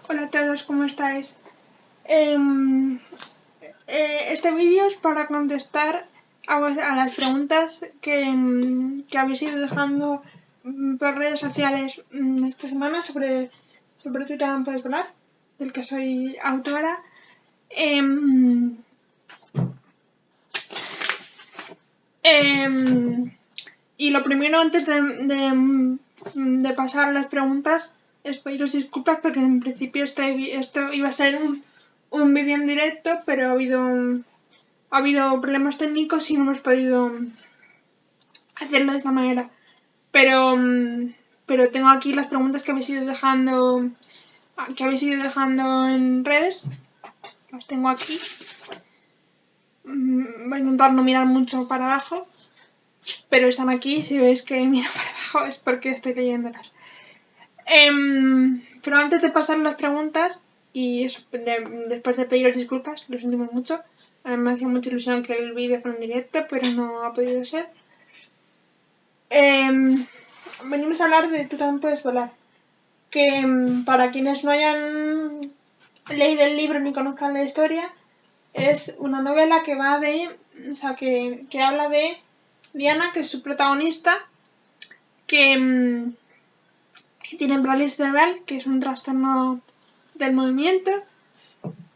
Hola a todos, ¿cómo estáis? Este vídeo es para contestar a las preguntas que habéis ido dejando por redes sociales esta semana sobre Tú también puedes volar, del que soy autora. Y lo primero, antes de pasar a las preguntas, es pediros disculpas porque en principio esto iba a ser un vídeo en directo, pero ha habido problemas técnicos y no hemos podido hacerlo de esta manera. Pero tengo aquí las preguntas que habéis ido dejando en redes. Las tengo aquí. Voy a intentar no mirar mucho para abajo, pero están aquí. Si veis que miro para abajo es porque estoy leyéndolas. Pero antes de pasar las preguntas, y eso, después de pediros disculpas, lo sentimos mucho. Me hacía mucha ilusión que el vídeo fuera en directo, pero no ha podido ser. Venimos a hablar de Tú también puedes volar. Que para quienes no hayan leído el libro ni conozcan la historia, es una novela que va que habla de Diana, que es su protagonista, que tiene parálisis cerebral, que es un trastorno del movimiento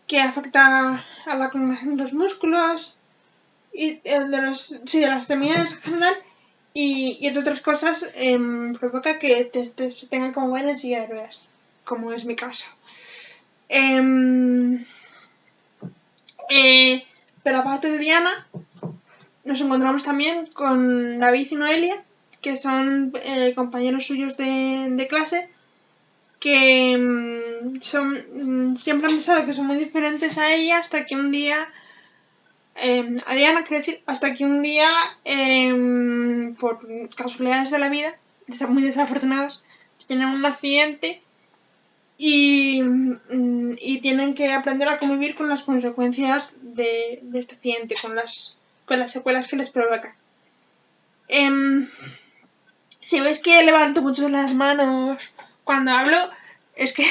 que afecta a la coordinación de los músculos y de las extremidades en general, y entre otras cosas provoca que se tenga como ver en silla de ruedas, como es mi caso. De la parte de Diana nos encontramos también con David y Noelia, que son compañeros suyos de clase, que siempre han pensado que son muy diferentes a ella, hasta que un día a Diana, quiero decir, hasta que un día por casualidades de la vida, muy desafortunadas, tienen un accidente y tienen que aprender a convivir con las consecuencias de este accidente, con las secuelas que les provoca. Si veis que levanto mucho las manos cuando hablo, es que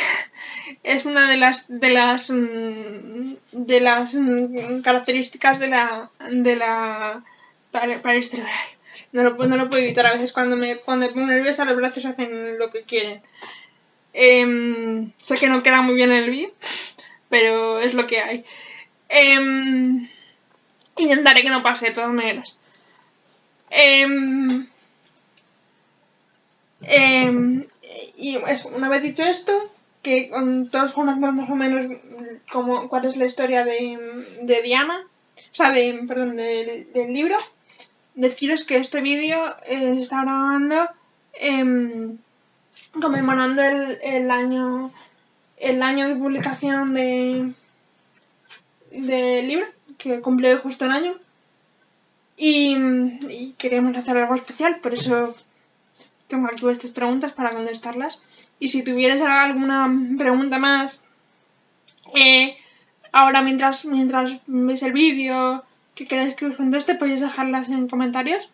es una de las características de la parálisis cerebral. No lo puedo evitar. A veces cuando me pongo nerviosa los brazos hacen lo que quieren. Sé que no queda muy bien en el vídeo, pero es lo que hay. Intentaré que no pase de todas maneras. Y eso, una vez dicho esto, que todos conocemos más o menos cuál es la historia de Diana, o sea, del libro, deciros que este vídeo se está grabando conmemorando el año de publicación del libro, que cumple justo un año, y queríamos hacer algo especial, por eso tengo aquí vuestras preguntas para contestarlas. Y si tuvierais alguna pregunta más ahora mientras veis el vídeo que queréis que os conteste, podéis dejarlas en comentarios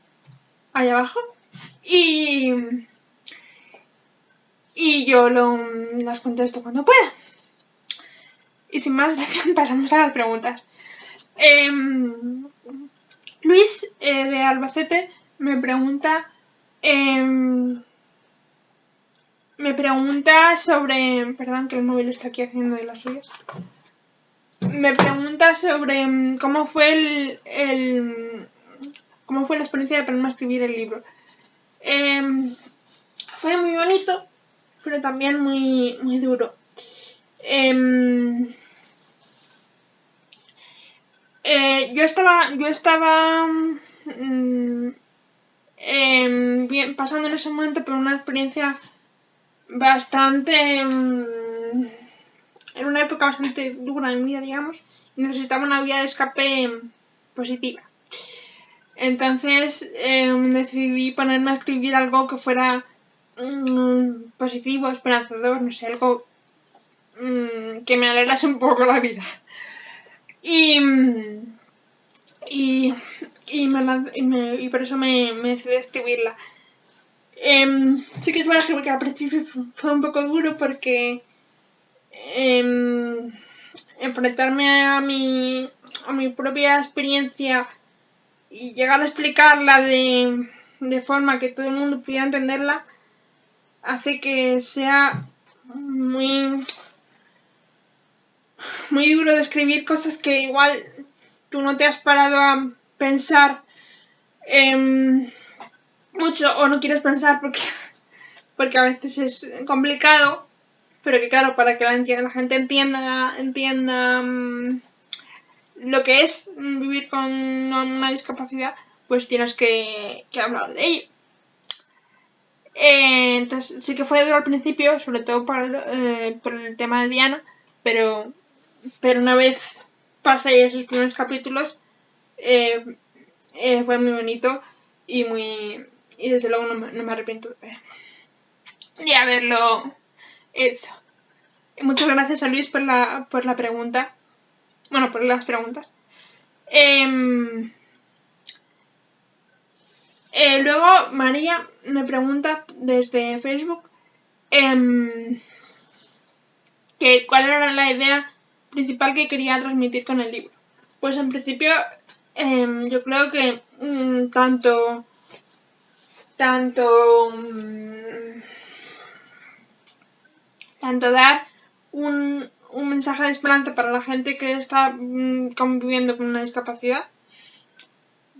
ahí abajo. Y yo las contesto cuando pueda. Y sin más, pasamos a las preguntas. Luis de Albacete me pregunta sobre... Perdón, que el móvil está aquí haciendo de las suyas. Me pregunta sobre cómo fue cómo fue la experiencia de aprender a escribir el libro. Fue muy bonito, pero también muy, muy duro. Yo estaba pasando en ese momento por una experiencia bastante... era una época bastante dura en mi vida, digamos, y necesitaba una vía de escape positiva. Entonces decidí ponerme a escribir algo que fuera positivo, esperanzador, no sé, algo que me alegrase un poco la vida. Y por eso me decidí a escribirla. Sí que es verdad que al principio fue un poco duro porque enfrentarme a mi propia experiencia y llegar a explicarla de forma que todo el mundo pudiera entenderla, hace que sea muy duro de escribir cosas que igual tú no te has parado a pensar mucho o no quieres pensar porque a veces es complicado, pero que claro, para que la gente entienda lo que es vivir con una discapacidad, pues tienes que hablar de ello. Entonces sí que fue duro al principio, sobre todo por el tema de Diana, pero una vez pasé esos primeros capítulos fue muy bonito y desde luego no me arrepiento de haberlo hecho. Muchas gracias a Luis por la pregunta. Bueno, por las preguntas. Luego María me pregunta desde Facebook que cuál era la idea principal que quería transmitir con el libro. Pues en principio yo creo que tanto dar un mensaje de esperanza para la gente que está conviviendo con una discapacidad,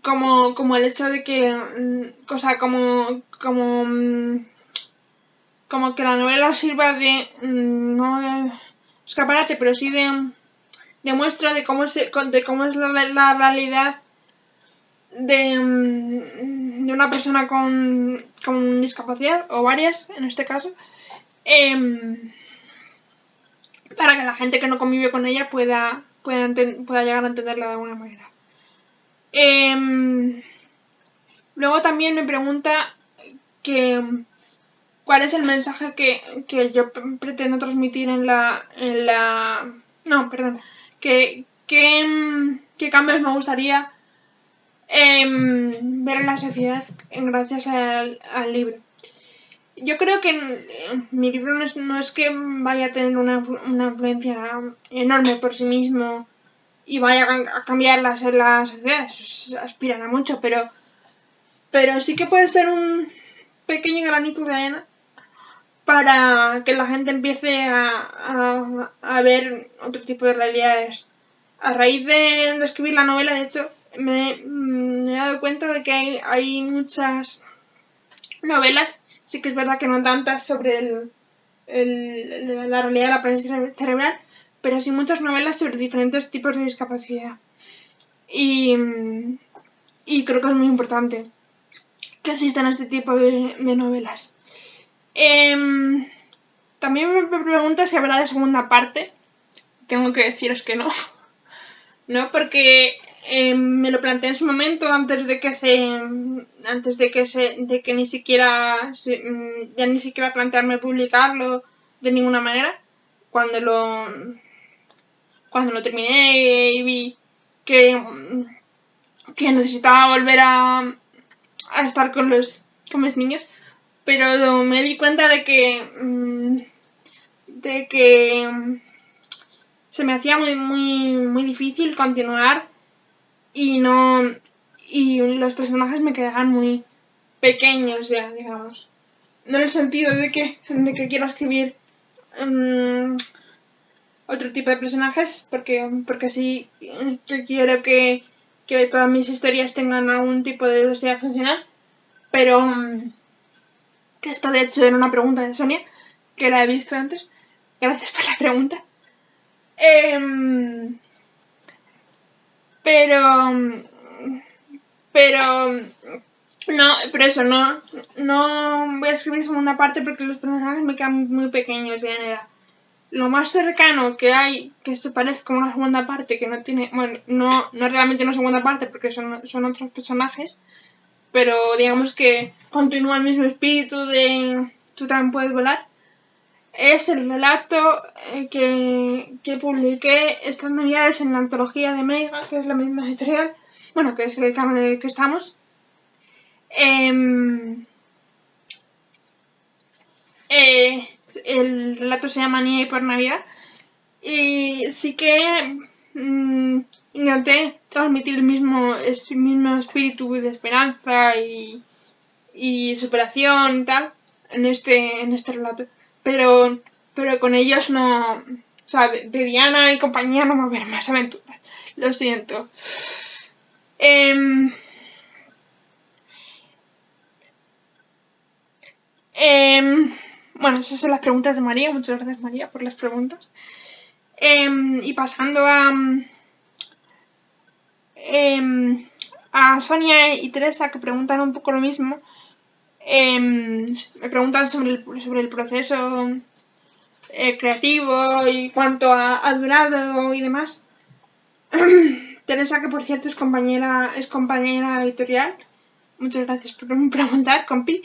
como el hecho de que, como que la novela sirva de, no de escaparate, pero sí de muestra de cómo es la realidad de una persona con discapacidad, o varias en este caso, para que la gente que no convive con ella pueda llegar a entenderla de alguna manera. Luego también me pregunta cuál es el mensaje que yo pretendo transmitir qué cambios me gustaría ver en la sociedad gracias al libro. Yo creo que mi libro no es que vaya a tener una influencia enorme por sí mismo y vaya a cambiar la sociedad, eso aspiran a mucho, pero sí que puede ser un pequeño granito de arena para que la gente empiece a ver otro tipo de realidades. A raíz de escribir la novela, de hecho, me he dado cuenta de que hay muchas novelas, sí que es verdad que no tantas sobre la realidad de la parálisis cerebral, pero sí muchas novelas sobre diferentes tipos de discapacidad. Y creo que es muy importante que existan este tipo de novelas. También me pregunta si habrá de segunda parte. Tengo que deciros que no. No, porque me lo planteé en su momento antes de que ni siquiera ya ni siquiera plantearme publicarlo de ninguna manera. Cuando lo terminé y vi que necesitaba volver a estar con mis niños, pero me di cuenta de que se me hacía muy difícil continuar y los personajes me quedaban muy pequeños ya, digamos. No en el sentido de que quiero escribir otro tipo de personajes, porque sí que quiero que todas mis historias tengan algún tipo de diversidad funcional, pero que esto de hecho era una pregunta de Sonia, que la he visto antes. Gracias por la pregunta. Pero no voy a escribir segunda parte porque los personajes me quedan muy pequeños ya en edad. Lo más cercano que hay, que esto parece como una segunda parte, que no tiene, bueno, no es realmente una segunda parte porque son otros personajes, pero digamos que continúa el mismo espíritu de Tú también puedes volar, es el relato que publiqué estas navidades en la antología de Meiga, que es la misma editorial, bueno, que es el canal en el que estamos. El relato se llama Nieve por Navidad Y sí que intenté transmitir el mismo espíritu de esperanza y superación y tal en este relato. Pero con ellos no... O sea, de Diana y compañía no va a haber más aventuras. Lo siento. Bueno, esas son las preguntas de María. Muchas gracias, María, por las preguntas. Y pasando a Sonia y Teresa, que preguntan un poco lo mismo. Me preguntan sobre el proceso creativo y cuánto ha durado y demás. Teresa, que por cierto es compañera editorial. Muchas gracias por preguntar, compi.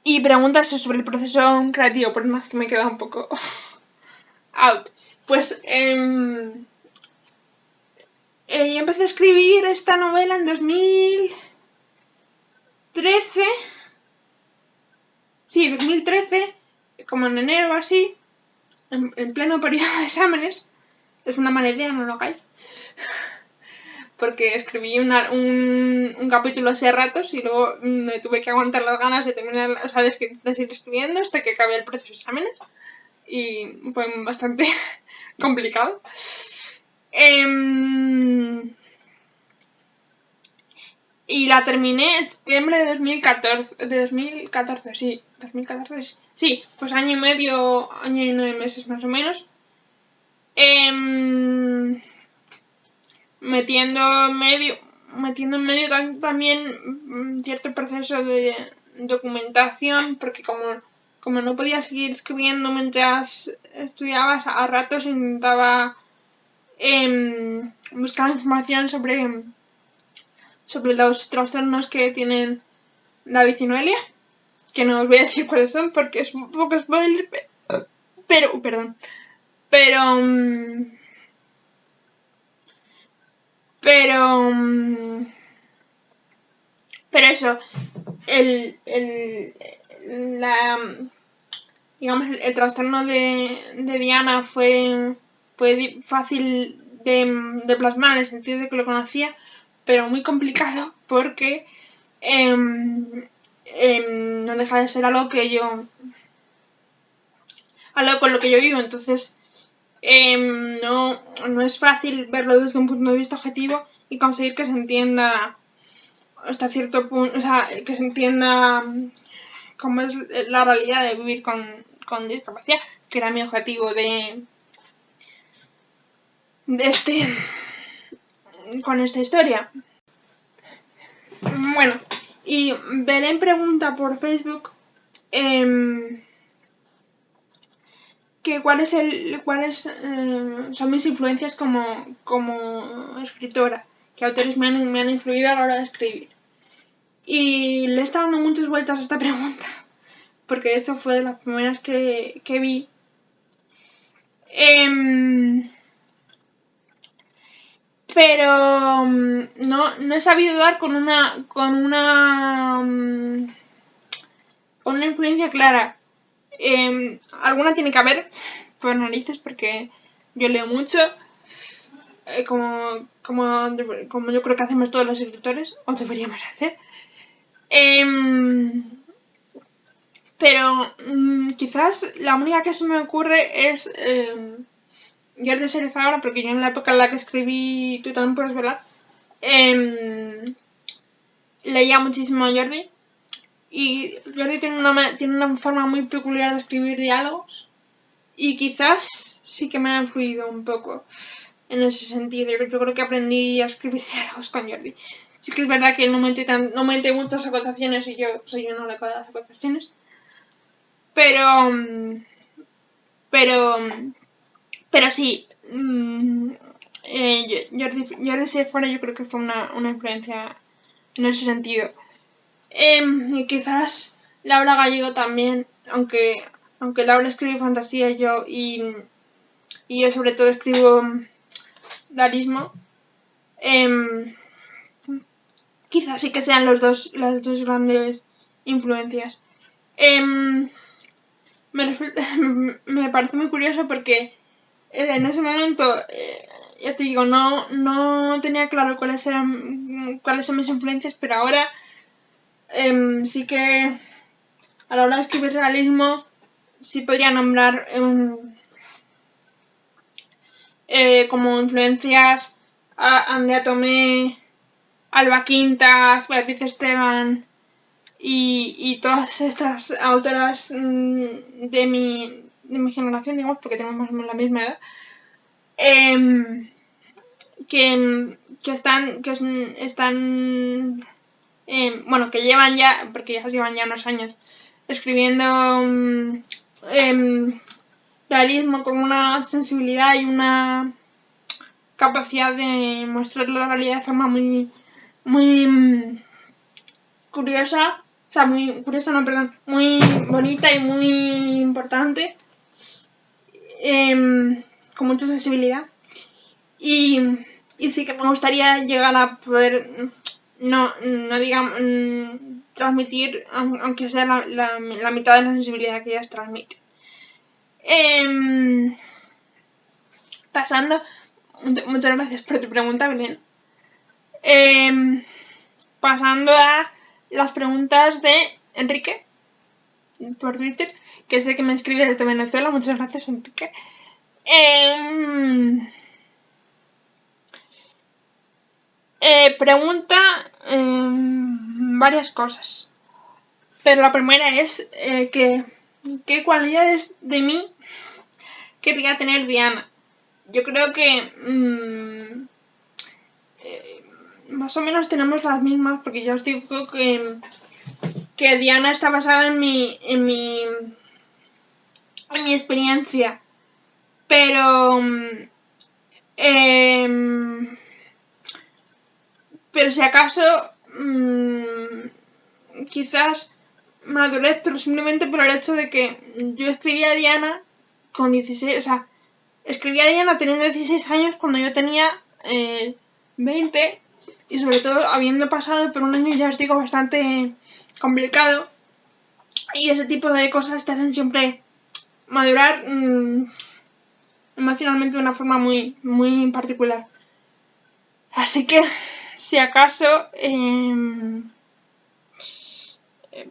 Y preguntas sobre el proceso creativo, por más que me queda un poco out. Pues yo empecé a escribir esta novela en 2013. Sí, 2013, como en enero o así, en pleno periodo de exámenes. Es una mala idea, no lo hagáis. Porque escribí un capítulo hace ratos y luego me tuve que aguantar las ganas de terminar, o sea, de seguir escribiendo hasta que acabé el proceso de exámenes. Y fue bastante complicado. Y la terminé en septiembre de 2014. Sí, 2014. Sí, pues año y 9 meses más o menos. Metiendo en medio también cierto proceso de documentación, porque como no podía seguir escribiendo mientras estudiabas, a ratos intentaba buscar información sobre los trastornos que tienen David y Noelia, que no os voy a decir cuáles son porque es un poco spoiler, pero eso, digamos, el trastorno de Diana fue fácil de plasmar en el sentido de que lo conocía, pero muy complicado porque no deja de ser algo con lo que yo vivo. Entonces no es fácil verlo desde un punto de vista objetivo y conseguir que se entienda hasta cierto punto, o sea, que se entienda cómo es la realidad de vivir con discapacidad, que era mi objetivo con esta historia. Bueno, y Belén pregunta por Facebook que cuáles son mis influencias como escritora, qué autores me han influido a la hora de escribir. Y le he estado dando muchas vueltas a esta pregunta, porque de hecho fue de las primeras que vi. Pero no he sabido dar con una influencia clara. Alguna tiene que haber, por narices, porque yo leo mucho, como yo creo que hacemos todos los escritores, o deberíamos hacer. Pero quizás la única que se me ocurre es Jordi Serifabra, porque yo en la época en la que escribí Tú también puedes volar, leía muchísimo a Jordi. Y Jordi tiene una forma muy peculiar de escribir diálogos. Y quizás sí que me ha influido un poco en ese sentido. Yo creo que aprendí a escribir diálogos con Jordi. Sí que es verdad que no mete muchas acotaciones y yo soy una de las acotaciones. Pero sí, Jordi Serifabra yo creo que fue una influencia en ese sentido. Y quizás Laura Gallego también, aunque Laura escribe fantasía y yo sobre todo escribo realismo. Quizás sí que sean las dos grandes influencias. me parece muy curioso porque en ese momento, ya te digo, no tenía claro cuáles son mis influencias, pero ahora sí que a la hora de escribir realismo sí podría nombrar como influencias a Andrea Tomé, Alba Quintas, Beatriz Esteban y todas estas autoras de mi generación, digamos, porque tenemos más o menos la misma edad, que están bueno, que llevan ya, porque ya llevan ya unos años escribiendo realismo con una sensibilidad y una capacidad de mostrar la realidad de forma muy curiosa, o sea, muy curiosa, no, perdón, muy bonita y muy importante, con mucha sensibilidad. Y sí que me gustaría llegar a poder, no digamos, transmitir, aunque sea la mitad de la sensibilidad que ellas transmiten. Pasando, muchas gracias por tu pregunta, Belén. Pasando a las preguntas de Enrique por Twitter, que sé que me escribe desde Venezuela. Muchas gracias, Enrique. Pregunta varias cosas, pero la primera es ¿qué cualidades de mí querría tener Diana? Yo creo que más o menos tenemos las mismas, porque ya os digo que Diana está basada en mi experiencia, pero si acaso quizás madurez, pero simplemente por el hecho de que yo escribí a Diana con 16, o sea, escribí a Diana teniendo 16 años cuando yo tenía 20, y sobre todo habiendo pasado por un año, ya os digo, bastante complicado, y ese tipo de cosas te hacen siempre madurar emocionalmente de una forma muy, muy particular. Así que, si acaso,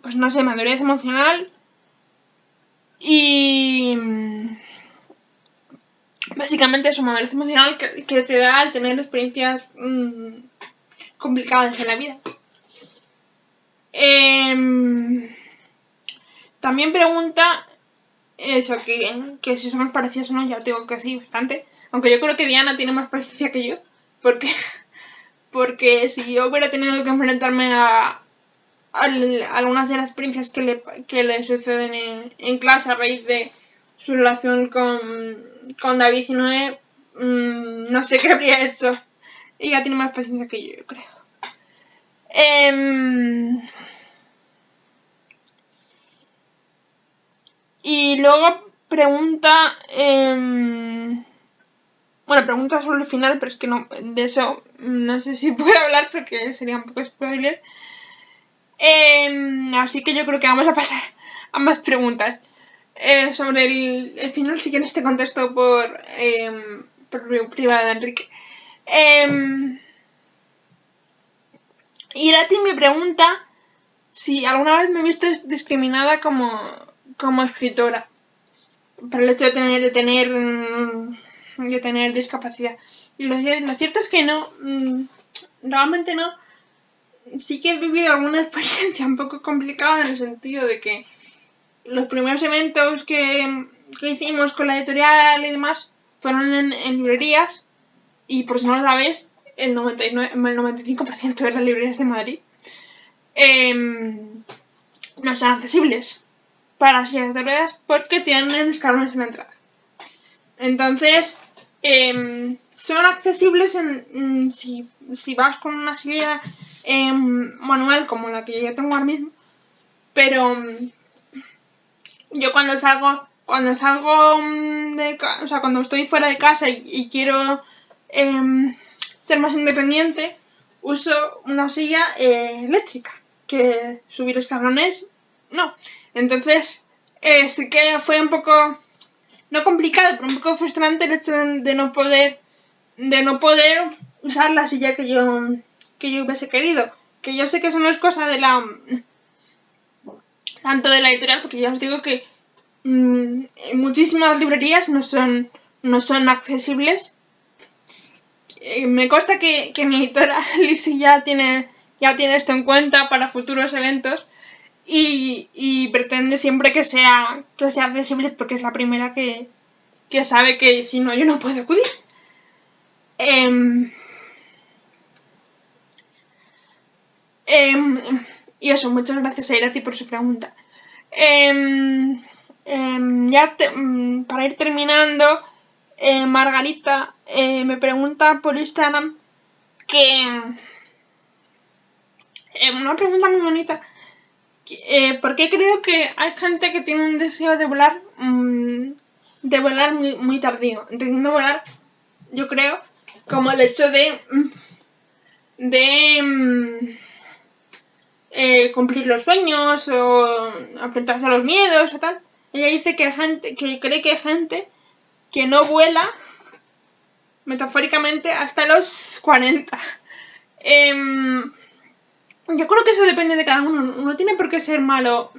pues no sé, madurez emocional y básicamente eso, madurez emocional que te da al tener experiencias complicadas en la vida. También pregunta eso, que si somos parecidos o no. Ya os digo que sí, bastante, aunque yo creo que Diana tiene más paciencia que yo, porque si yo hubiera tenido que enfrentarme a algunas de las experiencias que le suceden en clase a raíz de su relación con David y Noé, no sé qué habría hecho. Ella tiene más paciencia que yo creo. Y luego pregunta pregunta sobre el final, pero es que no, de eso no sé si puedo hablar porque sería un poco spoiler. Así que yo creo que vamos a pasar a más preguntas. Sobre el final, si quieres te contesto por privado, Enrique. Y Irati me pregunta si alguna vez me he visto discriminada como escritora por el hecho de tener discapacidad. Y lo cierto es que no, realmente no. Sí que he vivido alguna experiencia un poco complicada en el sentido de que los primeros eventos que hicimos con la editorial y demás fueron en librerías, y por si no lo sabéis, el 95% de las librerías de Madrid no son accesibles para sillas de ruedas porque tienen escalones en la entrada. Entonces, son accesibles si vas con una silla manual como la que yo tengo ahora mismo, pero yo cuando salgo o sea, cuando estoy fuera de casa y quiero ser más independiente, uso una silla eléctrica, que subir escalones no. Entonces, sí que fue un poco, no complicado, pero un poco frustrante el hecho de no poder usar la silla que yo hubiese querido. Que yo sé que eso no es cosa de tanto de la editorial, porque ya os digo que muchísimas librerías no son accesibles. Me consta que mi editora Lizzie ya tiene esto en cuenta para futuros eventos y pretende siempre que sea accesible, porque es la primera que sabe que si no yo no puedo acudir. Y eso, muchas gracias a Irati por su pregunta. Para ir terminando, Margarita me pregunta por Instagram que una pregunta muy bonita. ¿Por qué creo que hay gente que tiene un deseo de volar muy, muy tardío? Entendiendo volar, yo creo, como el hecho de cumplir los sueños o enfrentarse a los miedos o tal. Ella dice que cree que hay gente que no vuela metafóricamente hasta los 40. Yo creo que eso depende de cada uno. No tiene por qué ser malo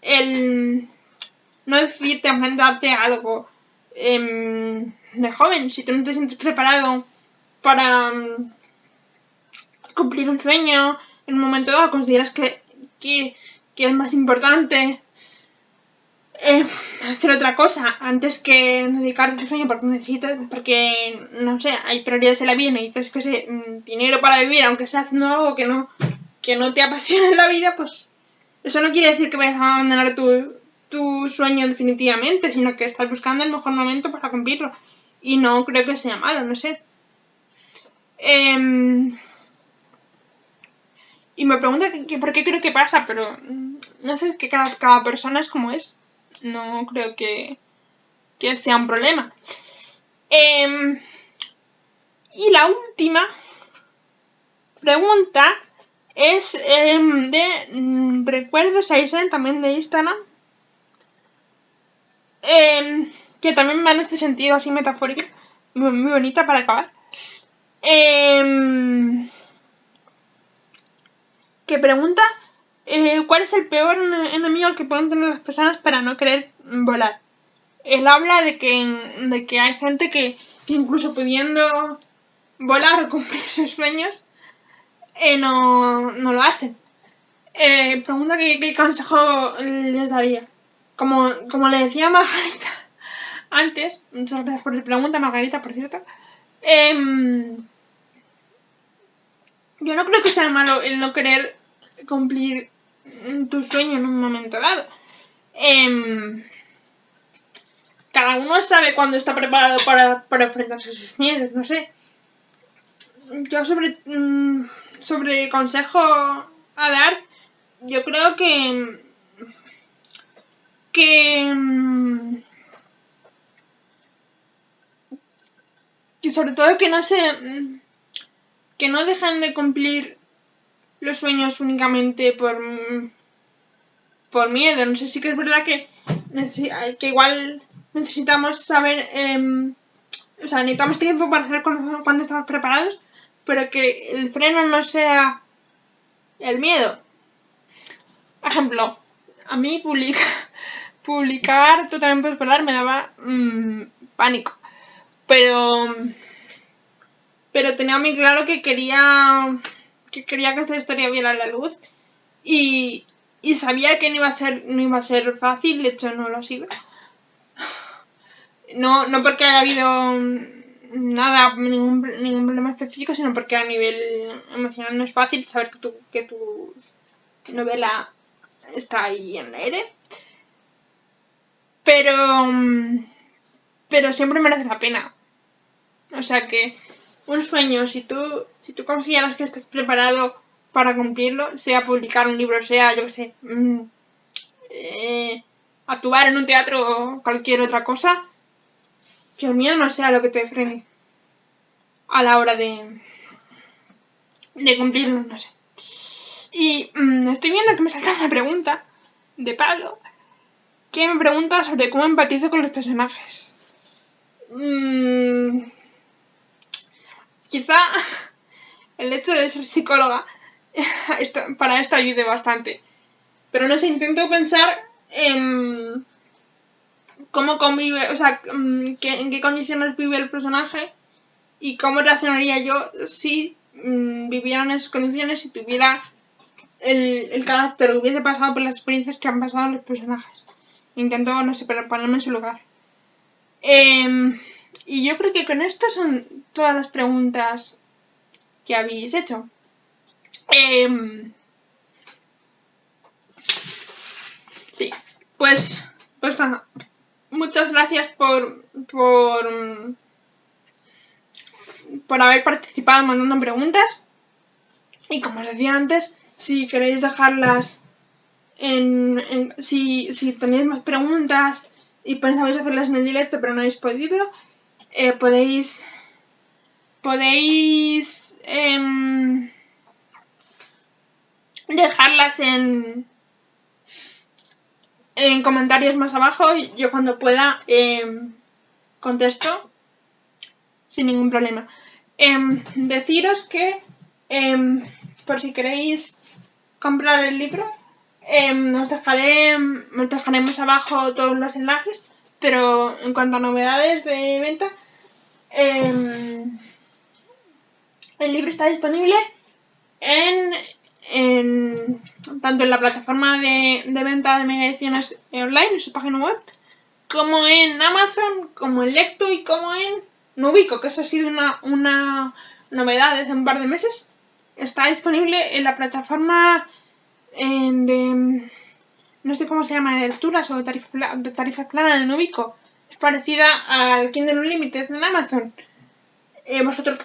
el no decidirte a enfrentarte a algo de joven. Si tú no te sientes preparado para cumplir un sueño en un momento dado, consideras que es más importante hacer otra cosa antes que dedicarte a tu sueño porque no sé, hay prioridades en la vida y necesitas, que sé, dinero para vivir, aunque sea haciendo algo que no te apasiona en la vida, pues eso no quiere decir que vayas a abandonar tu sueño definitivamente, sino que estás buscando el mejor momento para cumplirlo. Y no creo que sea malo, no sé. Y me pregunta por qué creo que pasa, pero no sé, es que cada persona es como es. No creo que sea un problema. Y la última pregunta es de recuerdos a Isen, también de Instagram, que también va en este sentido así metafórico, muy, muy bonita para acabar. Que pregunta ¿cuál es el peor enemigo que pueden tener las personas para no querer volar? Él habla de que hay gente que incluso pudiendo volar o cumplir sus sueños no lo hacen. Pregunta qué consejo les daría. Como le decía a Margarita antes, muchas gracias por la pregunta, Margarita, por cierto. Yo no creo que sea malo el no querer cumplir tu sueño en un momento dado. Cada uno sabe cuándo está preparado para enfrentarse a sus miedos, no sé. Yo sobre consejo a dar, yo creo que sobre todo que no dejen de cumplir los sueños únicamente por miedo. No sé, sí que es verdad que igual necesitamos saber, o sea, necesitamos tiempo para hacer cuando estamos preparados, pero que el freno no sea el miedo. Por ejemplo, a mí publicar totalmente escolar me daba pánico, pero tenía muy claro que quería que esta historia viera la luz y sabía que no iba a ser fácil, de hecho no lo ha sido. No porque haya habido ningún problema específico, sino porque a nivel emocional no es fácil saber que tu novela está ahí en el aire. Pero siempre merece la pena. O sea que un sueño, si tú consideras que estás preparado para cumplirlo, sea publicar un libro, sea, yo qué sé, actuar en un teatro o cualquier otra cosa, que el miedo no sea lo que te frene a la hora de cumplirlo, no sé. Y estoy viendo que me salta una pregunta de Pablo, que me pregunta sobre cómo empatizo con los personajes. Quizá el hecho de ser psicóloga para esto ayude bastante. Pero no sé, intento pensar en cómo convive, o sea, en qué condiciones vive el personaje y cómo reaccionaría yo si viviera en esas condiciones y tuviera el carácter, hubiese pasado por las experiencias que han pasado los personajes. Intento, no sé, ponerme en su lugar. Y yo creo que con esto son todas las preguntas que habéis hecho. Sí, pues nada. Muchas gracias por haber participado mandando preguntas. Y como os decía antes, si queréis dejarlas si tenéis más preguntas y pensabais hacerlas en el directo pero no habéis podido, podéis dejarlas en comentarios más abajo y yo cuando pueda contesto sin ningún problema. Deciros que por si queréis comprar el libro, os dejaremos abajo todos los enlaces, pero en cuanto a novedades de venta, el libro está disponible tanto en la plataforma de venta de Mega Ediciones online, en su página web, como en Amazon, como en Lecto y como en Nubico, que eso ha sido una novedad desde un par de meses. Está disponible en la plataforma de, no sé cómo se llama, de lecturas o de tarifa plana de Nubico. Es parecida al Kindle Unlimited en Amazon. Vosotros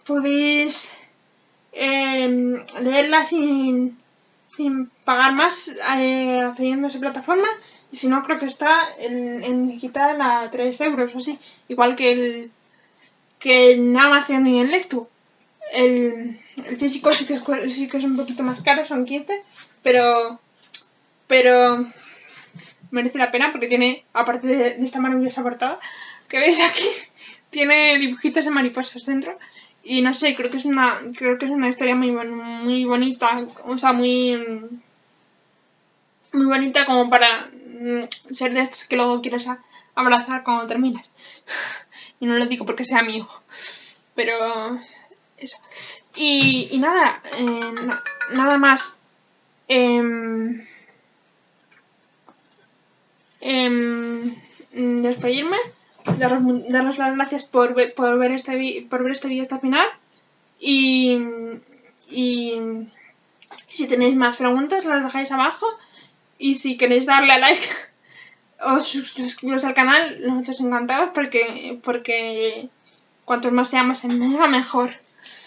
podéis leerla sin pagar más accediendo a esa plataforma, y si no creo que está en digital a 3 euros o así, igual que en Amazon y en Lectu. El físico sí que es un poquito más caro, son 15, pero merece la pena porque tiene, aparte de esta maravillosa portada que veis aquí, tiene dibujitos de mariposas dentro. Y no sé, creo que es una historia muy bonita, o sea, muy bonita como para ser de estas que luego quieres abrazar cuando terminas. Y no lo digo porque sea mi hijo, pero eso. Y nada, nada más. Despedirme, daros las gracias por ver este vídeo hasta el final y si tenéis más preguntas las dejáis abajo y si queréis darle a like o suscribiros al canal, nosotros encantados porque cuantos más seamos en mega mejor.